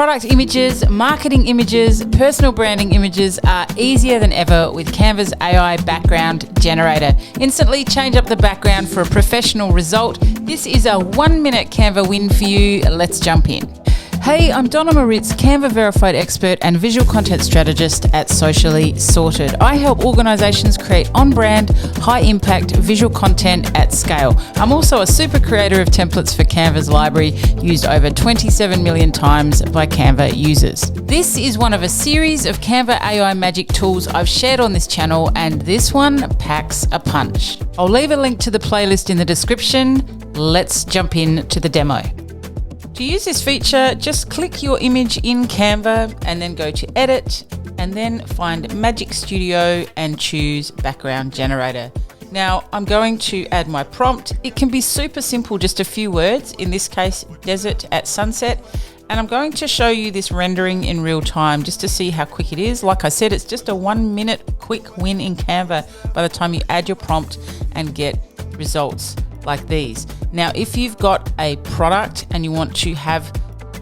Product images, marketing images, personal branding images are easier than ever with Canva's AI background generator. Instantly change up the background for a professional result. This is a 1-minute Canva win for you. Let's jump in. Hey, I'm Donna Moritz, Canva verified expert and visual content strategist at Socially Sorted. I help organizations create on-brand, high-impact visual content at scale. I'm also a super creator of templates for Canva's library, used over 27 million times by Canva users. This is one of a series of Canva AI magic tools I've shared on this channel, and this one packs a punch. I'll leave a link to the playlist in the description. Let's jump in to the demo. To use this feature, just click your image in Canva and then go to Edit and then find Magic Studio and choose Background Generator. Now I'm going to add my prompt. It can be super simple, just a few words, in this case, desert at sunset. And I'm going to show you this rendering in real time just to see how quick it is. Like I said, it's just a 1-minute quick win in Canva by the time you add your prompt and get results like these. Now, if you've got a product and you want to have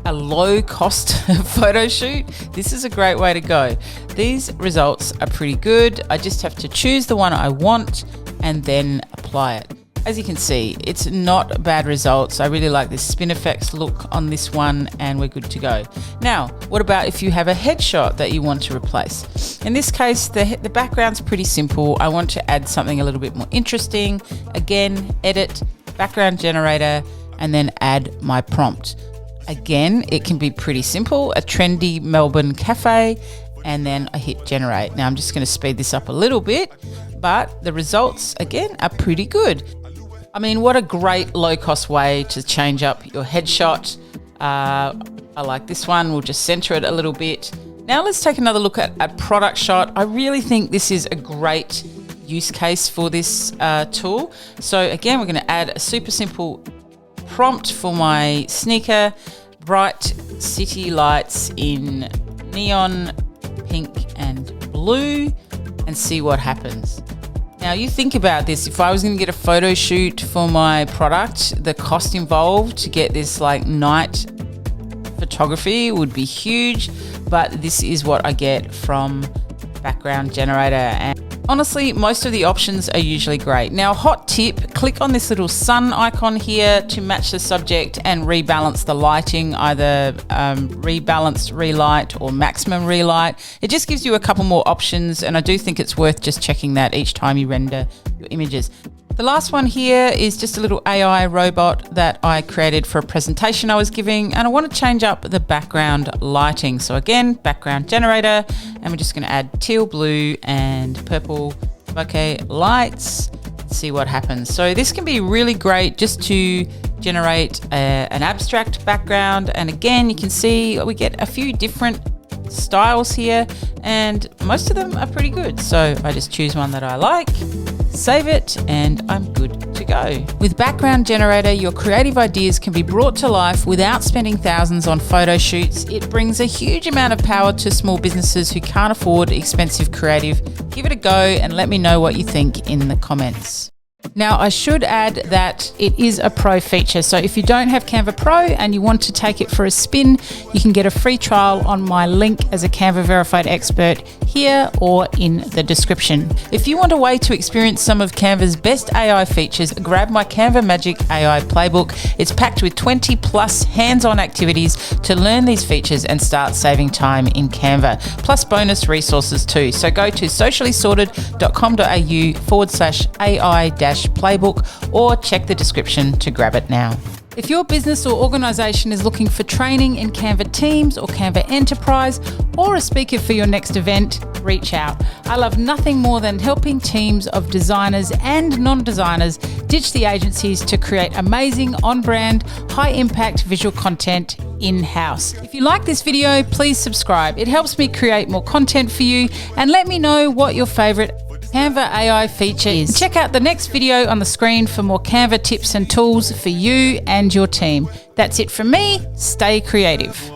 a low cost photo shoot, this is a great way to go. These results are pretty good. I just have to choose the one I want and then apply it. As you can see, it's not bad results. I really like this spin effects look on this one, and we're good to go. Now, what about if you have a headshot that you want to replace? In this case, the background's pretty simple. I want to add something a little bit more interesting. Again, edit, background generator, and then add my prompt. Again, it can be pretty simple, a trendy Melbourne cafe, and then I hit generate. Now I'm just going to speed this up a little bit, but the results, again, are pretty good. I mean, what a great low-cost way to change up your headshot. I like this one. We'll just center it a little bit. Now let's take another look at product shot. I really think this is a great use case for this tool. So again, we're going to add a super simple prompt for my sneaker, bright city lights in neon, pink and blue, and see what happens. Now you think about this, if I was going to get a photo shoot for my product, the cost involved to get this like night photography would be huge, but this is what I get from Background Generator. And honestly, most of the options are usually great. Now, hot tip, click on this little sun icon here to match the subject and rebalance the lighting, either rebalanced relight or maximum relight. It just gives you a couple more options, and I do think it's worth just checking that each time you render your images. The last one here is just a little AI robot that I created for a presentation I was giving, and I want to change up the background lighting. So again, background generator, and we're just going to add teal blue and purple bokeh lights. Let's see what happens. So this can be really great just to generate an abstract background. And again, you can see we get a few different styles here, and most of them are pretty good. So I just choose one that I like, save it, and I'm good to go. With Background Generator, your creative ideas can be brought to life without spending thousands on photo shoots. It brings a huge amount of power to small businesses who can't afford expensive creative. Give it a go and let me know what you think in the comments. Now, I should add that it is a pro feature. So if you don't have Canva Pro and you want to take it for a spin, you can get a free trial on my link as a Canva verified expert here or in the description. If you want a way to experience some of Canva's best AI features, grab my Canva Magic AI Playbook. It's packed with 20 plus hands-on activities to learn these features and start saving time in Canva, plus bonus resources too. So go to sociallysorted.com.au/AI-playbook or check the description to grab it now. If your business or organisation is looking for training in Canva Teams or Canva Enterprise, or a speaker for your next event, reach out. I love nothing more than helping teams of designers and non-designers ditch the agencies to create amazing on-brand, high-impact visual content in-house. If you like this video, please subscribe. It helps me create more content for you, and let me know what your favourite Canva AI feature is. Check out the next video on the screen for more Canva tips and tools for you and your team. That's it from me. Stay creative.